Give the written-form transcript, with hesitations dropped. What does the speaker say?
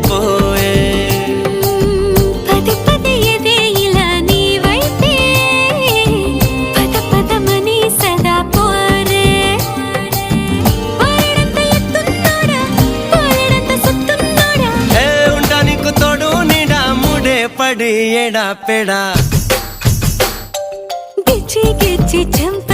అయిపోయే పది పది ఎదే ఇలా నీ వైపే పద పదమని సదా పోరే పారడంత ఎత్తున్నోడా పారడంత సుత్తున్నోడా ఏ ఉంటా నీకు తోడు నీడా ముడే పడి ఎడా పెడా గిచ్చి గిచ్చి చంప